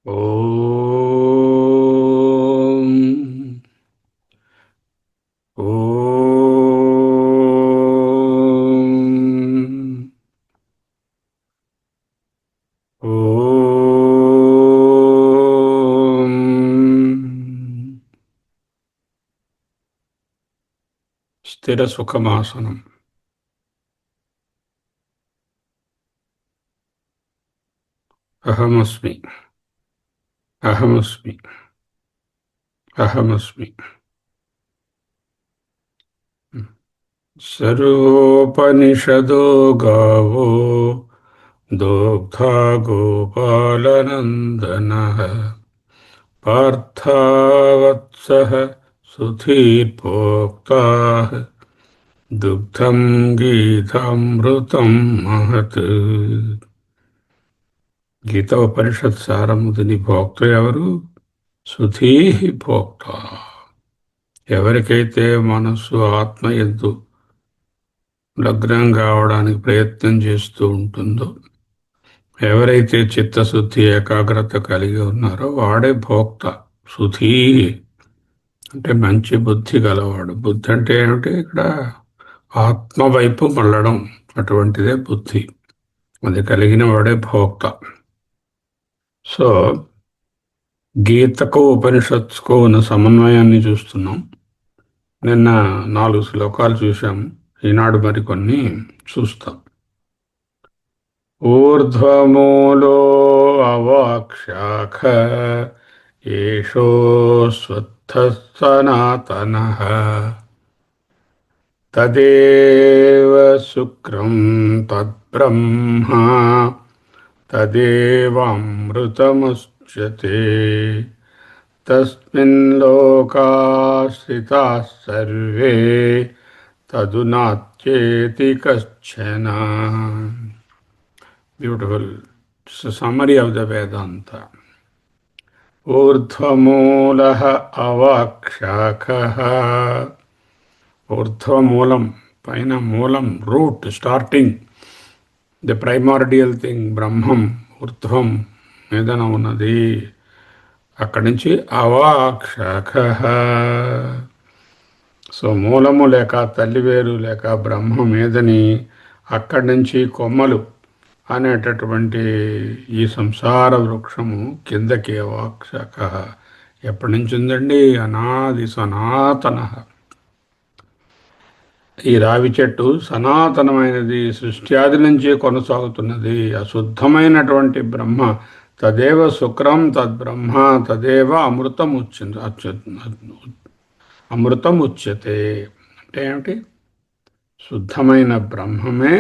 ఓం ఓం ఓం స్థిర సుఖమాసనం. అహమస్మి అహమస్మి అహమస్మి. సర్వోపనిషదో గావో దోగ్ధా గోపాలనందనః పార్థావత్సః సుధీర్భోక్తాః దుగ్ధం గీతామృతం మహత్. గీత ఉపనిషత్ సారముదిని భోక్త ఎవరు? సుధీ భోక్త. ఎవరికైతే మనస్సు ఆత్మ యందు లగ్నం కావడానికి ప్రయత్నం చేస్తూ ఉంటుందో, ఎవరైతే చిత్తశుద్ధి ఏకాగ్రత కలిగి ఉన్నారో వాడే భోక్త. సుధీ అంటే మంచి బుద్ధి గలవాడు. బుద్ధి అంటే ఏమిటి? ఇక్కడ ఆత్మ వైపు మళ్ళడం, అటువంటిదే బుద్ధి. అది కలిగిన వాడే భోక్త. సో గీతకు ఉపనిషత్తుకు ఉన్న సమన్వయాన్ని చూస్తున్నాం. నిన్న 4 శ్లోకాలు చూశాం. ఈనాడు మరికొన్ని చూస్తాం. ఊర్ధ్వమూలో అవాక్షాఖ ఏషోస్వత్థః సనాతనః తదేవ శుక్రం తద్బ్రహ్మ తదేవామృతముచ్యతే తస్మిన్ లోకాశ్రితాః సర్వే తదునాత్యేతి కశ్చన. Beautiful summary of the Vedanta. ఊర్ధ్వమూలః అవాక్షాఖః. ఊర్ధ్వమూలం, పైన మూలం, root, starting, the primordial thing, బ్రహ్మం ఊర్ధ్వం మీదన ఉన్నది. అక్కడి నుంచి అవాక్షాఖః. సో మూలము లేక తల్లివేరు లేక బ్రహ్మ మీదని, అక్కడి నుంచి కొమ్మలు అనేటటువంటి ఈ సంసార వృక్షము కిందకి అవాక్షాఖ ఎప్పటి నుంచి ఉందండి? అనాది సనాతన. ఈ రావి చెట్టు సనాతనమైనది, సృష్ట్యాది నుంచి కొనసాగుతున్నది. అశుద్ధమైనటువంటి బ్రహ్మ తదేవ శుక్రం తద్బ్రహ్మ తదేవ అమృతం అమృతం ఉచ్యతే. అంటే ఏమిటి? శుద్ధమైన బ్రహ్మమే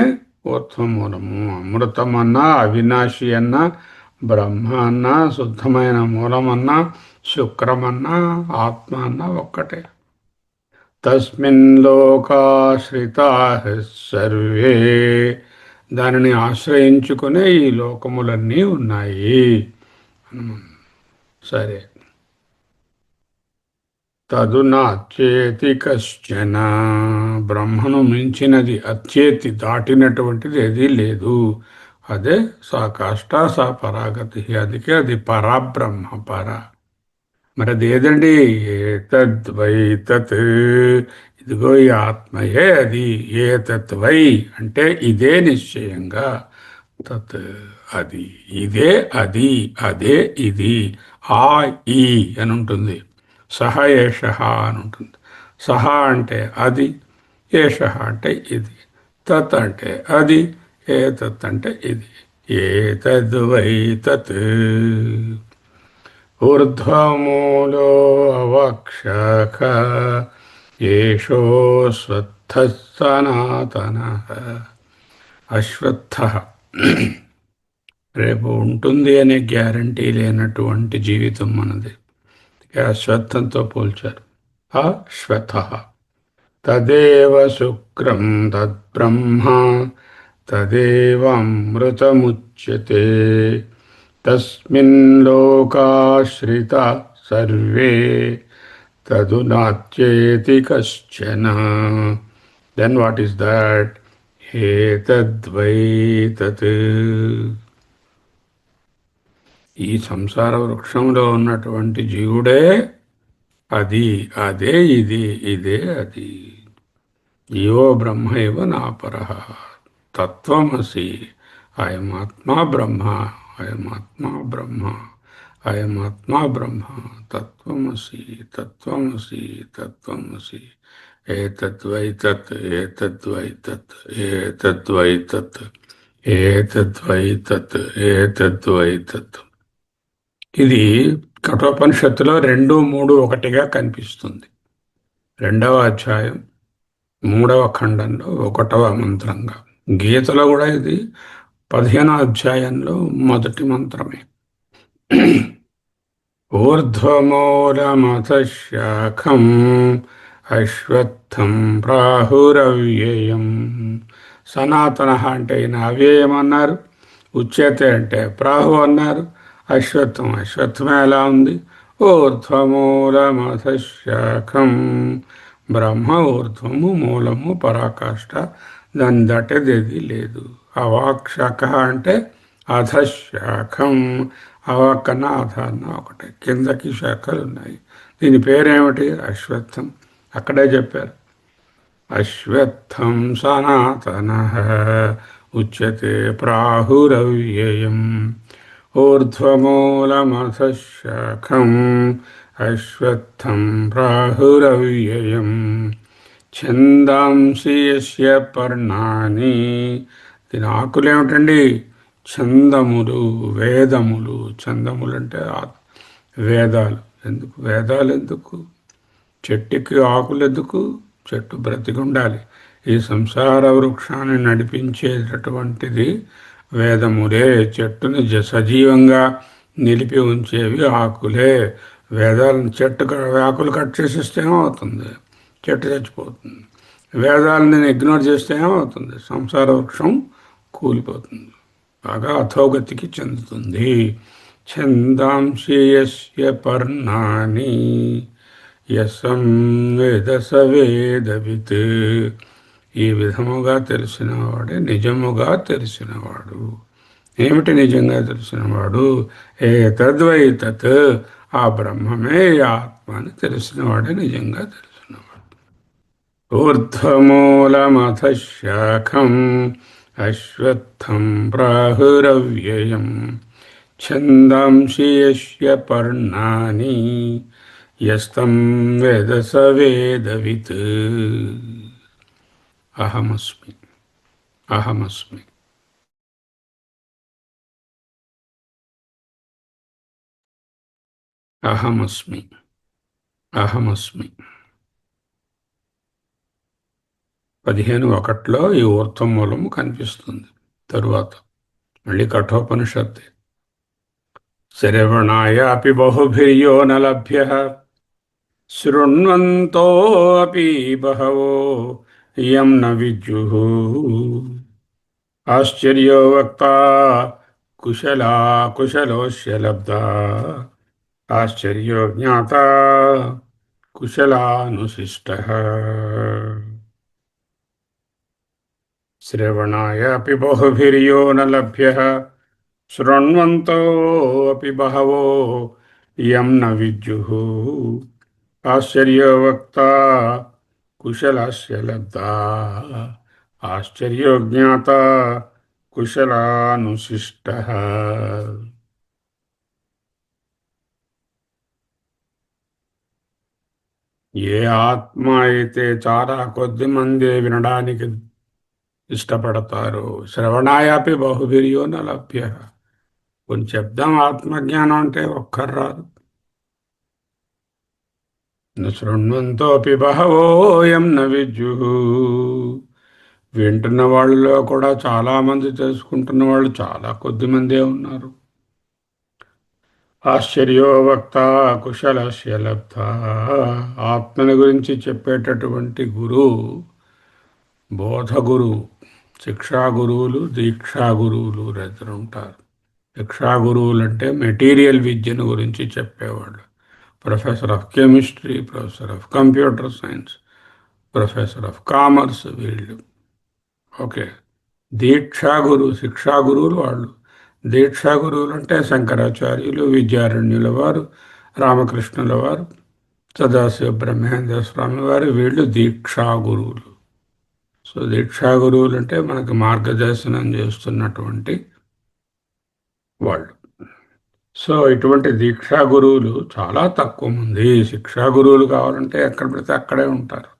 ఊర్ధ్వమూలము. అమృతం అన్నా, అవినాశి అన్నా, బ్రహ్మ అన్నా, శుద్ధమైన మూలమన్నా, శుక్రమన్నా, ఆత్మ అన్నా ఒక్కటే. తస్మిన్ లోకాశ్రితాః సర్వే. దానిని ఆశ్రయించుకునే ఈ లోకములన్నీ ఉన్నాయి. సరే. తదునాచ్యేతి కశ్చన. బ్రహ్మను మించినది, అచ్చేతి దాటినటువంటిది ఏదీ లేదు. అదే సా కాష్ట సా పరాగతి. అందుకే అది పరాబ్రహ్మ, పర. మరి అది ఏదండి? ఏతద్వై తత్. ఇదిగో ఈ ఆత్మయే అది. ఏతత్వై అంటే ఇదే నిశ్చయంగా. తత్ అది, ఇదే అది, అదే ఇది. ఆ ఈ అని ఉంటుంది. సహ ఏష అని ఉంటుంది. సహ అంటే అది, ఏష అంటే ఇది, తత్ అంటే అది, ఏతత్ అంటే ఇది. ఏతద్వై తత్. ఊర్ధ్వమూలో అవాక్షాఖ ఏషోస్వత్థః సనాతనః. అశ్వత్థ రేపు ఉంటుంది అనే గ్యారంటీ లేనటువంటి జీవితం మనది. అశ్వత్థంతో పోల్చారు. అశ్వత్థ తదేవ శుక్రం తద్బ్రహ్మ తదేవామృతముచ్యతే తస్మిన్ లోకాశ్రితా సర్వే తదునాత్యేతి కశ్చన. Then what is that? ఏతద్వై తత్. ఈ సంసార వృక్షంలో ఉన్నటువంటి జీవుడే అది, అదే ఇది, ఇదే అది. జీవో బ్రహ్మ ఇవ నాపరః తత్వమసి. అయమాత్మా బ్రహ్మ, అయమాత్మా బ్రహ్మ, అయమాత్మా బ్రహ్మ. తత్వమసి, తత్వమసి, తత్వమసి. ఏతద్వైతత్, ఏతద్వైతత్, ఏతద్వైతత్, ఏతద్వైతత్, ఏతద్వైతత్. ఇది కఠోపనిషత్తులో 2, 3 ఒకటిగా కనిపిస్తుంది. 2వ అధ్యాయం 3వ ఖండంలో 1వ మంత్రంగా. గీతలో కూడా ఇది 15వ అధ్యాయంలో మొదటి మంత్రమే. ఊర్ధ్వమూలమథ శాఖం అశ్వత్థం ప్రాహురవ్యయం. సనాతన అంటే ఈయన అవ్యయం అన్నారు, ఉచ్యతే అంటే ప్రాహు అన్నారు, అశ్వత్థం అశ్వత్థమే ఎలా ఉంది? ఊర్ధ్వమూలమథ శాఖం. బ్రహ్మ ఊర్ధ్వము, మూలము, పరాకాష్ట, దాన్ని దాటేది లేదు. అవాక్షక అంటే అధశాఖం. అవాకన్నా అధన్న ఒకటే, కిందకి శాఖలు ఉన్నాయి. దీని పేరేమిటి? అశ్వత్థం. అక్కడే చెప్పారు. అశ్వత్థం సనాతన ఉచ్యతే ప్రాహురవ్యయం. ఊర్ధ్వమూలమథ శాఖం అశ్వత్థం ప్రాహురవ్యయం. ఛందాంసి యస్య పర్ణాని. దీని ఆకులేమిటండి? ఛందములు, వేదములు. ఛందములు అంటే వేదాలు. ఎందుకు వేదాలు? ఎందుకు? చెట్టుకి ఆకులు ఎందుకు? చెట్టు బ్రతికి ఉండాలి. ఈ సంసార వృక్షాన్ని నడిపించేటటువంటిది వేదములే. చెట్టుని సజీవంగా నిలిపి ఉంచేవి ఆకులే. వేదాలను ఆకులు కట్ చేసేస్తే ఏమవుతుంది? చెట్టు చచ్చిపోతుంది. వేదాలని ఇగ్నోర్ చేస్తే ఏమవుతుంది? సంసార వృక్షం కూలిపోతుంది, బాగా అధోగతికి చెందుతుంది. ఛందాంసి యస్య పర్ణాని యసం వేద స వేదవిత్. ఈ విధముగా తెలిసినవాడే నిజముగా తెలిసినవాడు. ఏమిటి నిజంగా తెలిసినవాడు? ఏతద్వైతత్. ఆ బ్రహ్మమే ఆత్మ అని తెలిసినవాడే నిజంగా తెలిసినవాడు. ఊర్ధ్వమూలమథ శాఖం అశ్వత్థం ప్రాహురవ్యయం. ఛందాంసి యస్య పర్ణాని యస్తం వేద స వేదవిత్. అహమస్మి, అహమస్మి. అహమస్మి, అహమస్మి. 15:1 ఈ ఊర్ధ్వమూలము కనిపిస్తుంది. తరువాత మళ్ళీ కఠోపనిషత్తు. శ్రవణాయాపి బహుభిర్యో న లభ్యః శృణ్వంతోऽపి బహవో యం న విద్యుః. ఆశ్చర్యో వక్తా కుశలా కుశలోస్య లబ్ధా. ఆశ్చర్యో జ్ఞాతా కుశలానుశిష్టః. శ్రవణాయాపి బహుభిర్యో న లభ్యః శృణ్వంతోऽపి బహవో యం న విద్యుః. ఆశ్చర్యో వక్తా కుశలస్య లబ్ధా. ఆశ్చర్యో జ్ఞాతా కుశలానుశిష్టః. ఏ ఆత్మ అయితే చాలా కొద్ది మంది వినడానికి ఇష్టపడతారు. శ్రవణాయాపి బహుభిర్యో న లభ్యః. కొంచెం చెప్దాం ఆత్మజ్ఞానం అంటే ఒక్కరు రాదు. శృణ్వంతోపి బహవో యం న విద్యుః. వింటున్న వాళ్ళలో కూడా చాలామంది తెలుసుకుంటున్న వాళ్ళు చాలా కొద్ది మందే ఉన్నారు. ఆశ్చర్యో వక్త కుశలస్య లబ్ధ. ఆత్మని గురించి చెప్పేటటువంటి గురువు, బోధ గురువు, శిక్షా గురువులు, దీక్షా గురువులు ఇద్దరు ఉంటారు. శిక్షా గురువులు అంటే మెటీరియల్ విద్యను గురించి చెప్పేవాళ్ళు. Professor of chemistry, professor of computer science, professor of commerce, వీళ్ళు. ఓకే. దీక్షా గురువు, శిక్షా గురువులు వాళ్ళు దీక్షా గురువులు అంటే శంకరాచార్యులు, విద్యారణ్యుల వారు, రామకృష్ణుల వారు, సదాశివ బ్రహ్మేంద్ర స్వామి వారు, వీళ్ళు దీక్షా గురువులు. సో దీక్షా గురువులు అంటే మనకు మార్గదర్శనం చేస్తున్నటువంటి వాళ్ళు. సో ఇటువంటి దీక్షా గురువులు చాలా తక్కువ మంది. శిక్షా గురువులు కావాలంటే ఎక్కడ పడితే అక్కడే ఉంటారు.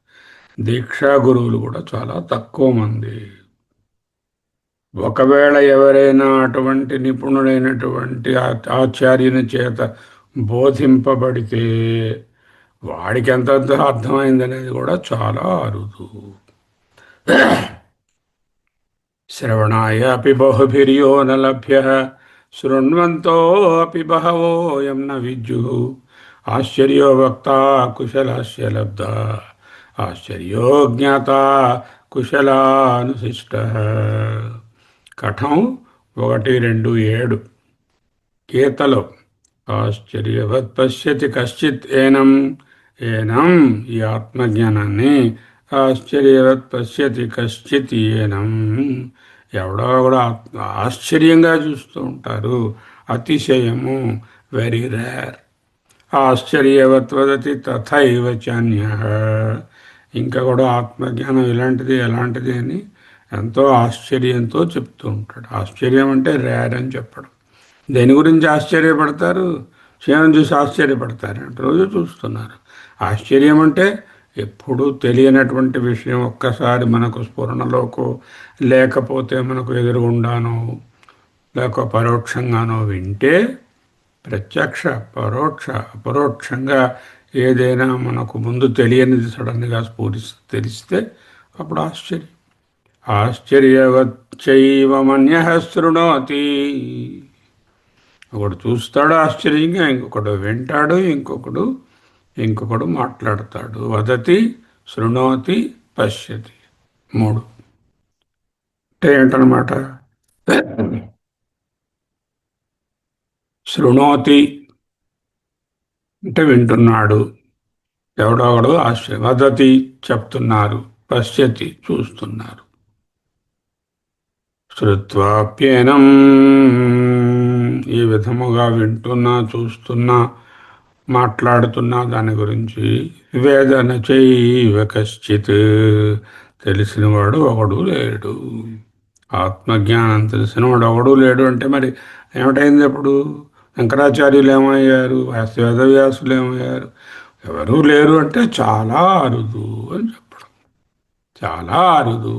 దీక్షా గురువులు కూడా చాలా తక్కువ మంది. ఒకవేళ ఎవరైనా అటువంటి నిపుణుడైనటువంటి ఆచార్యుని చేత బోధింపబడితే వాడికి ఎంత అర్థమైందనేది కూడా చాలా అరుదు. శ్రవణాయ అపి బహుభిర్యో న లభ్య శృణ్వంతో అపి బహవోయం న విద్యుః ఆశ్చర్యో వక్త కుశలస్య లబ్ధ ఆశ్చర్యో జ్ఞాత కుశలానుశిష్ట. కఠం 1-2-7 గీతలో ఆశ్చర్యవత్ పశ్యతి కశ్చిత్ ఏనం. ఏనం ఈ ఆత్మజ్ఞానాన్ని ఆశ్చర్యవత్ పశ్యతి కశ్చిత్ ఏనం. ఎవడో కూడా ఆశ్చర్యంగా చూస్తూ ఉంటారు. అతిశయము, వెరీ రేర్. ఆశ్చర్యవత్ వదతి తథైవ చాన్యః. ఇంకా కూడా ఆత్మజ్ఞానం ఇలాంటిది ఎలాంటిది అని ఎంతో ఆశ్చర్యంతో చెప్తూ ఉంటాడు. ఆశ్చర్యం అంటే రేర్ అని చెప్పడం. దేని గురించి ఆశ్చర్యపడతారు? క్షేమం చూసి ఆశ్చర్యపడతారు అంటే రోజు చూస్తున్నారు. ఆశ్చర్యం అంటే ఎప్పుడూ తెలియనటువంటి విషయం ఒక్కసారి మనకు స్ఫురణలోకో లేకపోతే మనకు ఎదురుగుండానో లేక పరోక్షంగానో వింటే, ప్రత్యక్ష పరోక్ష అపరోక్షంగా ఏదైనా మనకు ముందు తెలియనిది సడన్గా తెలిస్తే అప్పుడు ఆశ్చర్యం. ఆశ్చర్యవచ్చైవమన్యః శృణోతి. ఒకడు చూస్తాడు ఆశ్చర్యంగా, ఇంకొకడు వింటాడు, ఇంకొకడు మాట్లాడతాడు. వదతి, శృణోతి, పశ్యతి. 3 అంటే ఏంటనమాట? శృణోతి అంటే వింటున్నాడు, ఎవడొకడు ఆశ్చర్య. వదతి చెప్తున్నారు, పశ్యతి చూస్తున్నారు. శ్రుత్వాప్యేనం ఈ విధముగా వింటున్నా, చూస్తున్నా, మాట్లాడుతున్నా దాని గురించి. వేదన చైవ కశ్చిత్ తెలిసినవాడు ఒకడు లేడు. ఆత్మజ్ఞానం తెలిసినవాడు ఒకడు లేడు అంటే మరి ఏమిటైంది? అప్పుడు శంకరాచార్యులు ఏమయ్యారు? వేదవ్యాసులు ఏమయ్యారు? ఎవరూ లేరు అంటే చాలా అరుదు అని చెప్పడం. చాలా అరుదు.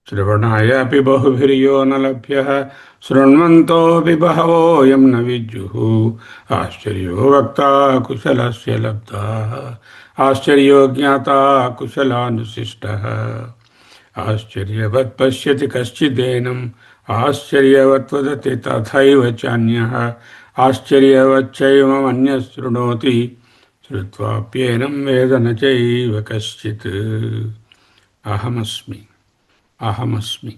శ్రవణాయ అపి బహుభిర్యో న లభ్య శృణ్వంతోపి బహవోయం న విద్యుః ఆశ్చర్యో వక్త కుశలస్య లబ్ధ ఆశ్చర్యో జ్ఞాత కుశలానుశిష్ట. ఆశ్చర్యవత్ పశ్యతి కశ్చిదేనం ఆశ్చర్యవత్ వదతి తథైవ చాన్యః ఆశ్చర్యవచ్చైవమన్యః శృణోతి శ్రుత్వాప్యేనం వేద న చైవ కశ్చిత్. అహమస్మి, అహమస్మి,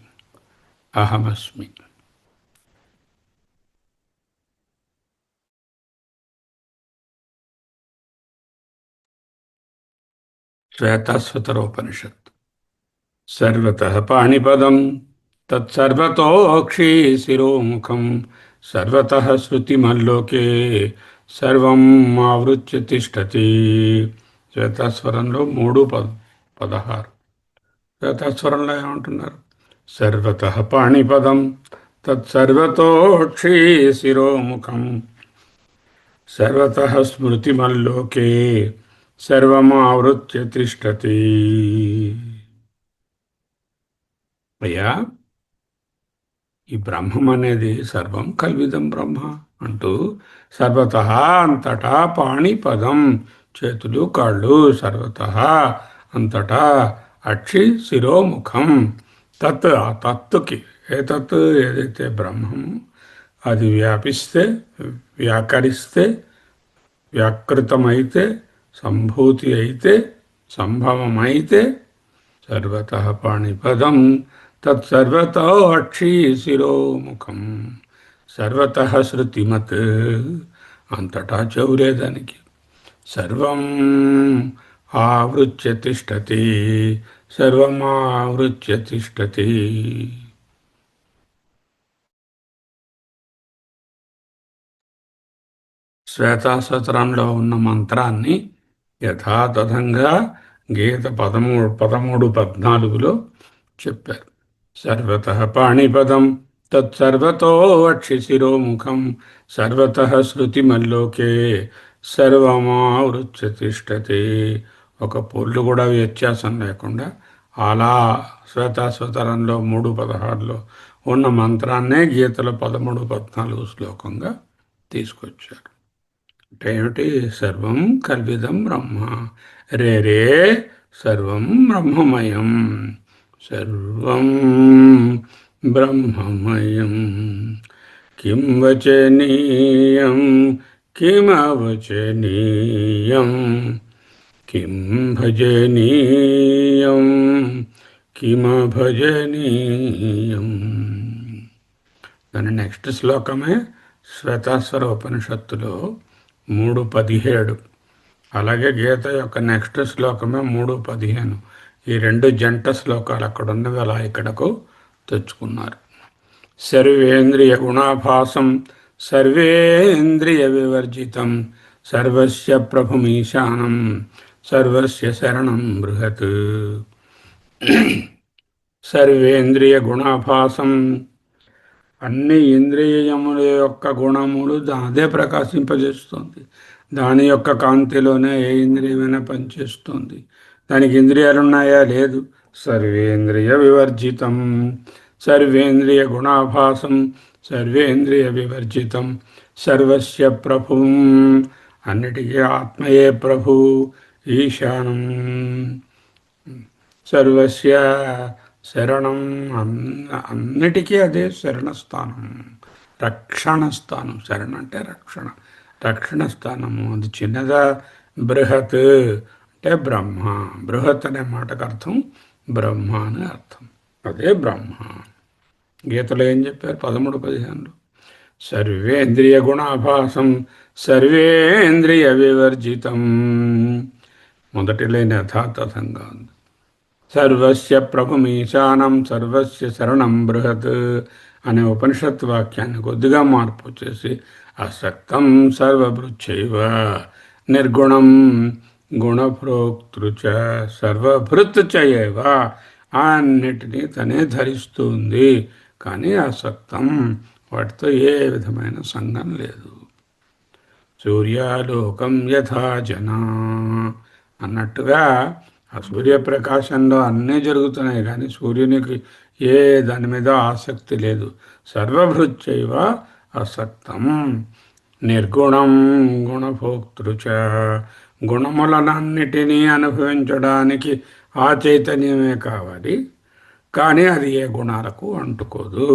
అహమస్మి. శ్వేతాశ్వతరోపనిషత్. సర్వతః పాణిపదం తత్సర్వతోక్షిశిరోముఖం సర్వతః శృతిమల్లోకే సర్వం ఆవృత్య తిష్టతి. శ్వేతాస్వరంలో 3:16. శ్వేతాస్వరంలో ఏమంటున్నారు? సర్వతః పాణిపదం తత్సర్వతోక్షిశిరోముఖం సర్వతః స్మృతిమల్లోకే సర్వమావృత్య తిష్టతి. అయ్యా, ఈ బ్రహ్మం అనేది సర్వం కల్విదం బ్రహ్మ అంటూ సర్వతః అంతటా పాణిపదం చేతులు కాళ్ళు సర్వతః అంతటా అక్షి శిరోముఖం తత్ ఆ తత్తుకి ఏ తత్ ఏదైతే బ్రహ్మం అది వ్యాపిస్తే వ్యాకరిస్తే వ్యాకృతమైతే సంభూతి అయితే సంభవమైతే సర్వతః పాణిపదం తత్సర్వతో అక్షిశిరోముఖం సర్వతః శృతిమత్ అంతటా చెవులేదానికి సర్వం ఆవృత్య తిష్టతి సర్వమావృత్య తిష్టతి. శ్వేతాశ్వతరంలో ఉన్న మంత్రాన్ని యథాతథంగా గీత 13, 14లో చెప్పారు. సర్వతః పాణిపదం తత్సర్వతో వక్షిశిరోముఖం సర్వతః శృతిమల్లోకే సర్వమావృత్య తిష్టతే. ఒక పొల్లు కూడా వ్యత్యాసం లేకుండా అలా శ్వేతాశ్వతరంలో 3:16లో ఉన్న మంత్రాన్నే గీతలో 13, 14 శ్లోకంగా తీసుకొచ్చారు. అంటే ఏమిటి? సర్వం కల్విదం బ్రహ్మ, రే రే సర్వం బ్రహ్మమయం, సర్వం బ్రహ్మమయం. కిం వచనీయం కిమవచనీయం, కిం భజనీయం కిమభజనీయం. దాని నెక్స్ట్ శ్లోకమే శ్వేతాశ్వర ఉపనిషత్తులో 3:17. అలాగే గీత యొక్క నెక్స్ట్ శ్లోకమే 3:15. ఈ రెండు జంట శ్లోకాలు అక్కడ ఉన్నవి అలా ఇక్కడకు తెచ్చుకున్నారు. సర్వేంద్రియ గుణాభాసం సర్వేంద్రియ వివర్జితం సర్వస్య ప్రభుమీశానం సర్వస్య శరణం బృహత్. సర్వేంద్రియ గుణాభాసం, అన్ని ఇంద్రియముల యొక్క గుణములు అదే ప్రకాశింపజేస్తుంది. దాని యొక్క కాంతిలోనే ఏ ఇంద్రియమైనా పనిచేస్తుంది. దానికి ఇంద్రియాలు ఉన్నాయా? లేదు. సర్వేంద్రియ వివర్జితం, సర్వేంద్రియ గుణాభాసం సర్వేంద్రియ వివర్జితం సర్వస్య ప్రభుం, అన్నిటికీ ఆత్మయే ప్రభు. ఈశానం సర్వస్య శరణం, అన్నిటికీ అదే శరణస్థానం, రక్షణ స్థానం. శరణ అంటే రక్షణ, రక్షణ స్థానము. అది చిన్నదా? బృహత్ అంటే బ్రహ్మ. బృహత్ అనే మాటకు అర్థం బ్రహ్మ అని అర్థం. అదే బ్రహ్మ. గీతలో ఏం చెప్పారు? 13, 15లో సర్వేంద్రియ గుణాభాసం సర్వేంద్రియ వివర్జితం. మొదటి లైన్ యథాతథంగా ఉంది. సర్వస్య ప్రభుమీశానం సర్వస్య శరణం బృహత్ అనే ఉపనిషత్ వాక్యాన్ని కొద్దిగా మార్పు చేసి అసక్తం సర్వభృచ్చైవ నిర్గుణం గుణప్రోక్తృచ సర్వభృత్ చైవ, అన్నిటినీ తనే ధరిస్తుంది కానీ అసక్తం, వాటితో ఏ విధమైన సంగం లేదు. సూర్యాలోకం యథా జనా అన్నట్టుగా ఆ సూర్యప్రకాశంలో అన్నీ జరుగుతున్నాయి కానీ సూర్యునికి ఏ దాని మీద ఆసక్తి లేదు. సర్వభృచ్చైవ అసక్తం నిర్గుణం గుణభోక్తృచ, గుణములనన్నిటినీ అనుభవించడానికి ఆ చైతన్యమే కావాలి కానీ అది ఏ గుణాలకు అంటుకోదు.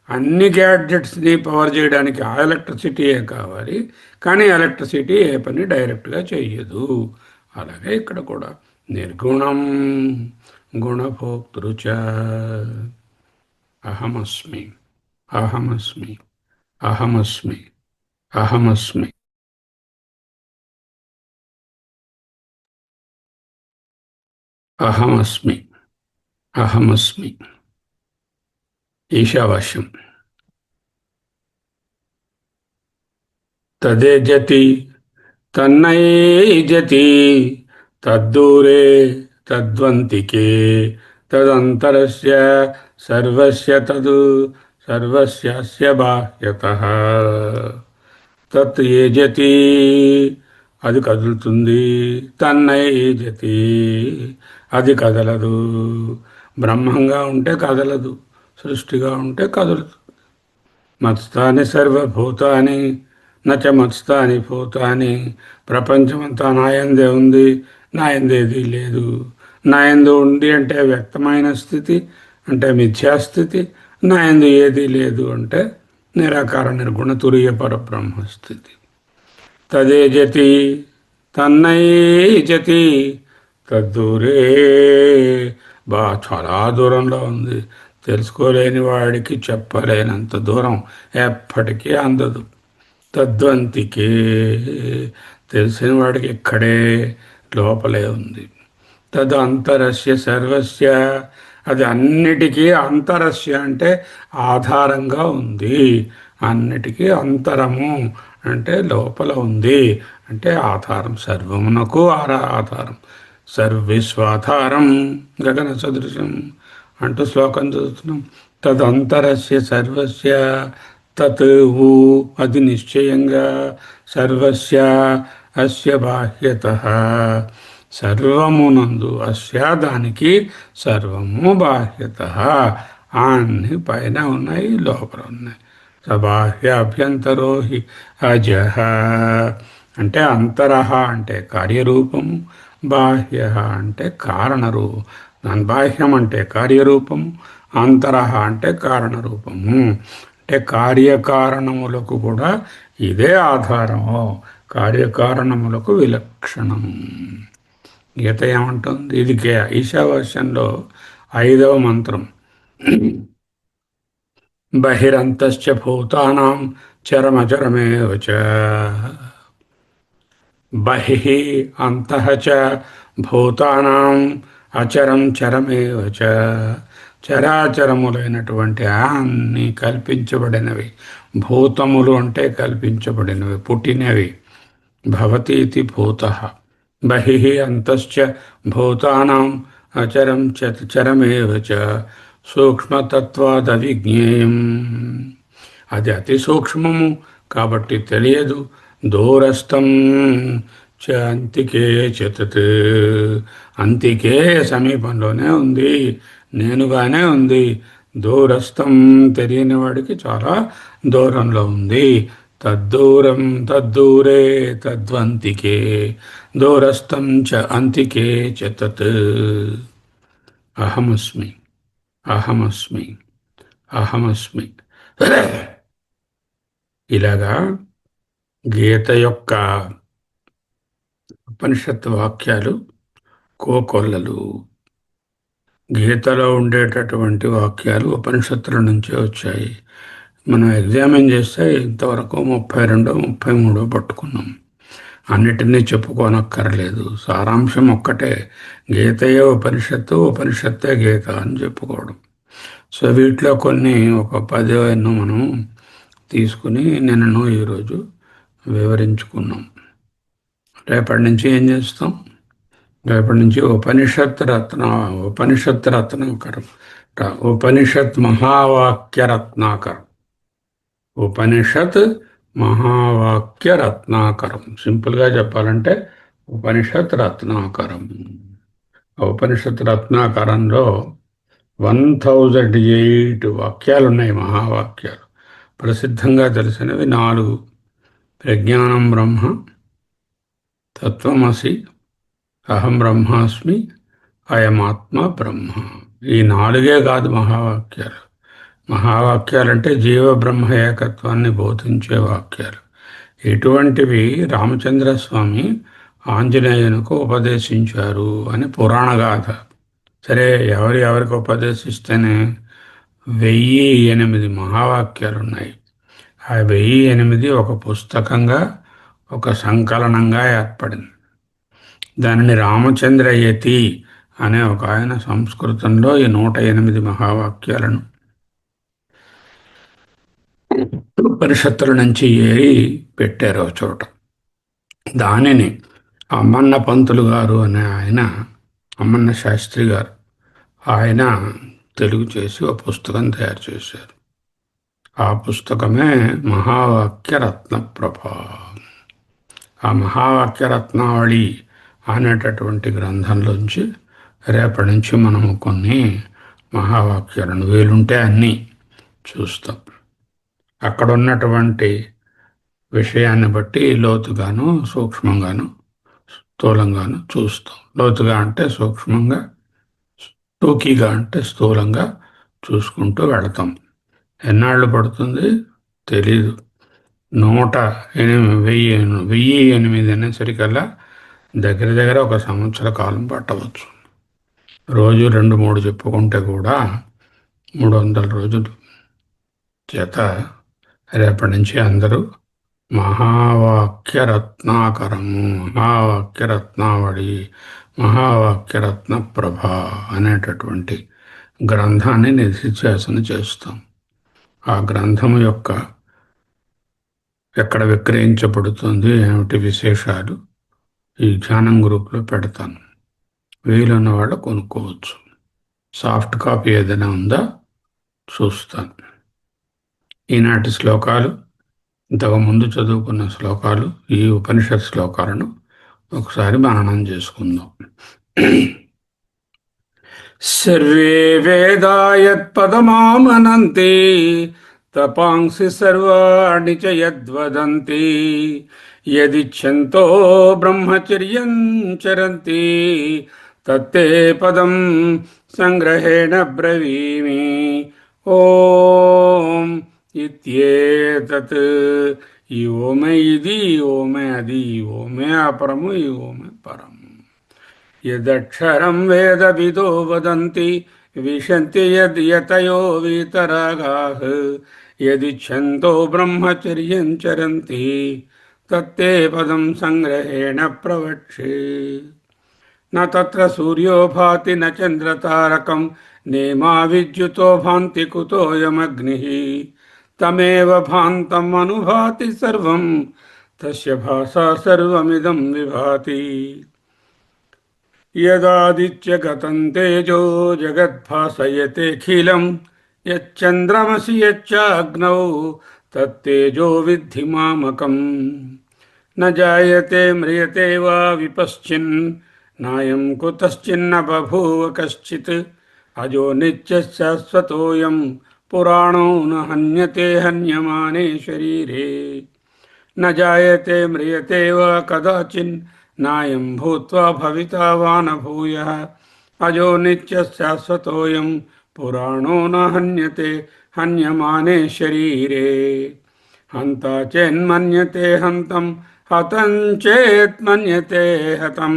అన్ని గ్యాడ్జెట్స్ని పవర్ చేయడానికి ఆ ఎలక్ట్రిసిటీయే కావాలి కానీ ఎలక్ట్రిసిటీ ఏ పని డైరెక్ట్గా చెయ్యదు. అలాగే ఇక్కడ కూడా నిర్గుణం గుణభోక్తృచ. అహమస్మి అహమస్మి అహమస్మి అహమస్మి. అహమస్మి అహమస్మి. ఈశావాస్యం. తదేజతి తన్నైజతి తద్దూరే తద్వంతికే తదంతరస్య సర్వస్య తదు సర్వస్యాస్య బాహ్యతః. తత్ ఏజతి అది కదులుతుంది, తన్నైజతి అది కదలదు. బ్రహ్మంగా ఉంటే కదలదు, సృష్టిగా ఉంటే కదులుతుంది. మత్స్థాని సర్వభూతాని నచ మత్స్థాని భూతాని. ప్రపంచమంతా నాయందే ఉంది, నాయందేది లేదు. నాయందు ఉంది అంటే వ్యక్తమైన స్థితి అంటే మిథ్యాస్థితి, నాయందు ఏది లేదు అంటే నిరాకార నిర్గుణ తురీయ పరబ్రహ్మస్థితి. తదేజతి తన్నైజతి తద్దూరే చాలా దూరంలో ఉంది. తెలుసుకోలేని వాడికి చెప్పలేనంత దూరం, ఎప్పటికీ అందదు. తద్వంతికే తెలిసిన వాడికి ఇక్కడే లోపలే ఉంది. తద్ అంతరస్య సర్వస్య అది అన్నిటికీ అంతరస్య అంటే ఆధారంగా ఉంది. అన్నిటికీ అంతరము అంటే లోపల ఉంది అంటే ఆధారం. సర్వమునకు ఆధారం. సర్విస్వాధారం గగన సదృశం అంటూ శ్లోకం చదువుతున్నాం. తదంతరస్య సర్వస్య తత్ ఊ అది నిశ్చయంగా సర్వస్య అస్య బాహ్యతః సర్వమునందు అస్య దానికి సర్వము బాహ్యతః అన్ని పైన ఉన్నాయి, లోపల ఉన్నాయి. సబాహ్య అభ్యంతరో హి అజహ అంటే అంతరహ అంటే కార్యరూపము, బాహ్య అంటే కారణరూపం. దాని బాహ్యం అంటే కార్యరూపము, అంతరహ అంటే కారణరూపము. అంటే కార్యకారణములకు కూడా ఇదే ఆధారము. కార్యకారణములకు విలక్షణము. గీత ఏమంటుంది? ఇది ఈశావాస్యంలో 5వ మంత్రం. బహిరంతశ్చ భూతానాం చరమచరమేవ చ. బహిః అంతః చ భూతానాం అచరం చరమేవ చ. చరాచరములైనటువంటి అన్ని కల్పించబడినవి. భూతములు అంటే కల్పించబడినవి, పుట్టినవి. భవతీతి భూతః. బహిః అంతశ్చ భూతానాం అచరం చరమేవ చ. సూక్ష్మతత్వాదవిజ్ఞేయం అది అతి సూక్ష్మము కాబట్టి తెలియదు. దూరస్థం చ అంతికే చతత్ అంతికే సమీపంలోనే ఉంది, నేనుగానే ఉంది. దూరస్థం తెలియని వాడికి చాలా దూరంలో ఉంది. తద్దూరం తద్దూరే తద్వంతికే దూరస్థం చ అంతికే చ తత్. అహమస్మి అహమస్మి అహమస్మి. ఇలాగా గీత యొక్క ఉపనిషత్తు వాక్యాలు కోకొల్లలు. గీతలో ఉండేటటువంటి వాక్యాలు ఉపనిషత్తుల నుంచే వచ్చాయి. మనం ఎగ్జామిన్ చేస్తే ఇంతవరకు 32 33 పట్టుకున్నాం. అన్నిటినీ చెప్పుకోనక్కర్లేదు. సారాంశం ఒక్కటే, గీతయే ఉపనిషత్తు, ఉపనిషత్తే గీత అని చెప్పుకోవడం. సో వీటిలో కొన్ని ఒక 10 ఎన్నో మనం తీసుకుని నిన్నను ఈరోజు వివరించుకున్నాం. రేపటి నుంచి ఏం చేస్తాం? రేపటి నుంచి ఉపనిషత్ రత్నాకరం, ఉపనిషత్ మహావాక్య రత్నాకరం. ఉపనిషత్ మహావాక్య రత్నాకరం. సింపుల్గా చెప్పాలంటే ఉపనిషత్ రత్నాకరం. ఉపనిషత్ రత్నాకరంలో 1008 వాక్యాలు ఉన్నాయి, మహావాక్యాలు. ప్రసిద్ధంగా తెలిసినవి 4: ప్రజ్ఞానం బ్రహ్మ, తత్వమసి, అహం బ్రహ్మాస్మి, అయమాత్మ బ్రహ్మ. ఈ 4 కాదు మహావాక్యాలు. మహావాక్యాలంటే జీవ బ్రహ్మ ఏకత్వాన్ని బోధించే వాక్యాలు. ఇటువంటివి రామచంద్రస్వామి ఆంజనేయునికి ఉపదేశించారు అని పురాణగాథ. సరే, ఎవరికి ఉపదేశిస్తేనే 1008 మహావాక్యాలు ఉన్నాయి. ఆ 1008 ఒక పుస్తకంగా, ఒక సంకలనంగా ఏర్పడింది. దానిని రామచంద్రయతి అనే ఒక ఆయన సంస్కృతంలో ఈ 108 మహావాక్యాలను ఉపనిషత్తుల నుంచి ఏరి పెట్టారు చోట. దానిని అమ్మన్న పంతులు గారు అనే ఆయన, అమ్మన్న శాస్త్రి గారు, ఆయన తెలుగు చేసి ఒక పుస్తకం తయారు చేశారు. ఆ పుస్తకమే మహావాక్య రత్నప్రభ. ఆ మహావాక్య రత్నావళి అనేటటువంటి గ్రంథంలోంచి రేపటి నుంచి మనము కొన్ని మహావాక్యాలను వీలుంటే అన్నీ చూస్తాం. అక్కడ ఉన్నటువంటి విషయాన్ని బట్టి లోతుగాను, సూక్ష్మంగాను, స్థూలంగాను చూస్తాం. లోతుగా అంటే సూక్ష్మంగా, టూకీగా అంటే స్థూలంగా చూసుకుంటూ వెళతాం. ఎన్నాళ్ళు పడుతుంది తెలీదు. 1008 అనేసరికల్లా దగ్గర ఒక సంవత్సర కాలం పట్టవచ్చు. రోజు 2-3 చెప్పుకుంటే కూడా 300 రోజులు. చేత రేపటి నుంచి అందరూ మహావాక్య రత్నాకరము, మహావాక్య రత్నావళి, మహావాక్య రత్న ప్రభ అనేటటువంటి గ్రంథాన్ని నిధిధ్యాసన చేస్తాం. ఆ గ్రంథము యొక్క ఎక్కడ విక్రయించబడుతుంది, ఏమిటి విశేషాలు ఈ ధ్యానం గ్రూప్లో పెడతాను. వీలున్న వాళ్ళు కొనుక్కోవచ్చు. సాఫ్ట్ కాపీ ఏదైనా ఉందా చూస్తాను. ఈనాటి శ్లోకాలు, ఇంతకుముందు చదువుకున్న శ్లోకాలు, ఈ ఉపనిషత్ శ్లోకాలను ఒకసారి మననం చేసుకుందాం. సర్వే వేదా యత్పదమామనంతి తపాంసి సర్వాణి చ యద్వదంతి యదిచ్ఛంతో బ్రహ్మచర్యం చరంతి తత్తే పదం సంగ్రహేణ బ్రవీమి. ఓం ఇత్యేతత్. ఈ ఓమే ఇది, ఓమే అది, ఓమే అపరము, ఈ ఓమే పరము. యదక్షరం వేదవిదో వదంతి విశంతి యతయో వీతరాగాః యదిచ్ఛంతో బ్రహ్మచర్యం చరంతి తత్తే పదం సంగ్రహేణ ప్రవక్ష్యే. న తత్ర సూర్యో భాతి న చంద్రతారకం నేమా విద్యుతో భాంతి కుతోయమగ్నిః తమేవ భాంతం అనుభాతి సర్వం తస్య భాసా సర్వమిదం విభాతి. యదాదిత్యగతం తేజో జగద్భాసయతేఖిలం యచ్చంద్రమసి యచ్చాగ్నౌ తత్తేజో విద్ధి మామకం. న జాయతే మ్రియతే వా విపశ్చిన్ నాయం కుతశ్చిన్న బభూవ కశ్చిత్ అజో నిత్యః శాశ్వతోయం పురాణో న హన్యతే హన్యమానే శరీరే. న జాయతే మ్రియతే వా కదాచిన్ నాయం భూత్వా భవితా వా న భూయః అజో నిత్యః శాశ్వతోయం పురాణో న హన్యతే హన్యమానే శరీరే. హంతా చేన్మన్యతే హంతం హతం చేత్మన్యతే హతం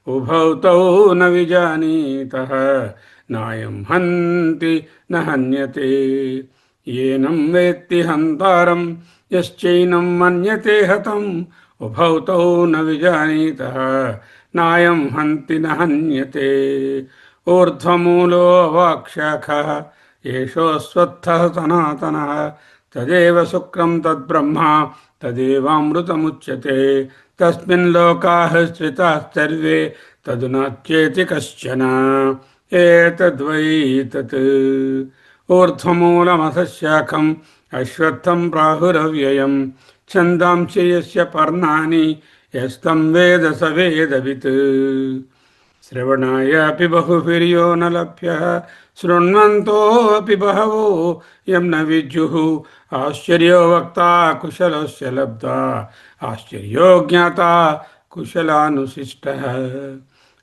ఉభౌ తౌ న విజానీతః నాయం హంతి న హన్యతే. ఏనం వేత్తి హంతారం యశ్చైనం మన్యతే హతం ఉభౌ తౌ న విజానీతః నాయం హంతి న హన్యతే. ఊర్ధ్వమూలో అవాక్శాఖః ఏషోऽశ్వత్థः సనాతనः తదేవ శుక్రం తద్బ్రహ్మ తదేవామృతముచ్యతే. తస్మిన్ లోకాః స్థితాః సర్వే తదునాచ్యేతి కశ్చన. ఏతద్వై తత్. ఊర్ధ్వమూలమధశాఖం అశ్వత్థం ప్రాహురవ్యయం ఛందాంసి యస్య పర్ణాని యస్తం వేద స వేదవిత్. శ్రవణాయాపి బహుభిర్యో న లభ్యః శృణ్వంతోऽపి బహవో యం న విద్యుః. ఆశ్చర్యో వక్తా కుశలస్య లబ్ధా ఆశ్చర్యో జ్ఞాతా కుశలానుశిష్టః.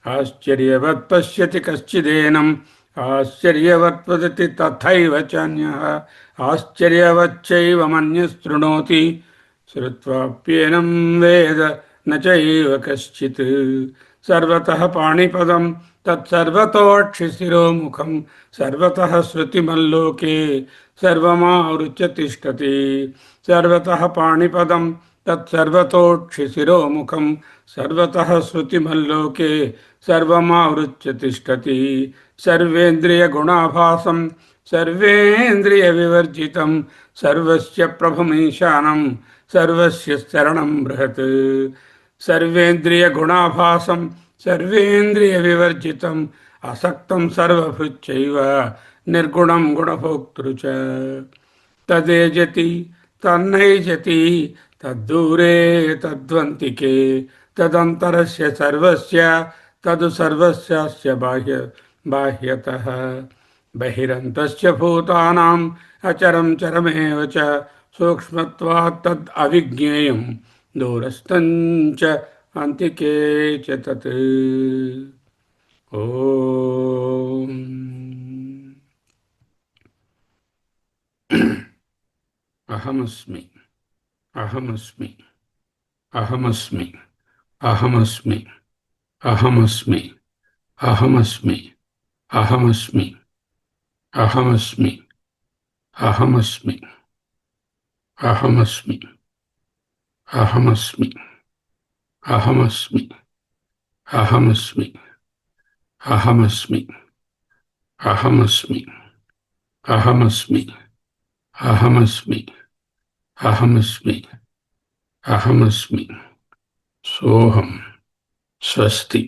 ఆశ్చర్యవత్ పశ్యతి కశ్చిదేనం ఆశ్చర్యవత్ వదతి తథైవ చాన్యః. ఆశ్చర్యవచ్చైవ మన్యశృణోతి శ్రుత్వాప్యేనం వేద న చైవ కశ్చిత్. సర్వతః పాణిపదం తత్సర్వతోక్షిశిరోముఖం సర్వతః శృతిమల్లోకే సర్వమావృత్య తిష్టతి. సర్వతః పాణిపదం తత్సర్వతోక్షిశిరోముఖం సర్వతః శృతిమల్లోకే సర్వమావృత్య తిష్టతి. సర్వేంద్రియగుణాభాసం సర్వేంద్రియ వివర్జితం సర్వస్య ప్రభమీశానం సర్వస్య శరణం బృహత్. సర్వేంద్రియ గుణాభాసం సర్వేంద్రియ వివర్జితం అసక్తం సర్వభృత్యైవ నిర్గుణం గుణభోక్తృ చ. తదేజతి తన్నైజతి తద్దూరే తద్వంతికే తదంతరస్య సర్వస్య తదు సర్వస్యాస్య బాహ్యతః. బహిరంతస్య భూతానాం అచరం చరమేవ చ సూక్ష్మత్వాత్ తద్ అవిజ్ఞేయం దూరస్థం చ అంతికే చ తత్. ఓం అహమస్మి అహమస్మి అహమస్మి అహమస్మి అహమస్మి అహమస్మి అహమస్మి అహమస్మి అహమస్మి అహమస్మి అహమస్మి అహమస్మి అహమస్మి అహమస్మి అహమస్మి అహమస్మి అహమస్మి అహమస్మి అహమస్మి సోహం స్వస్తి.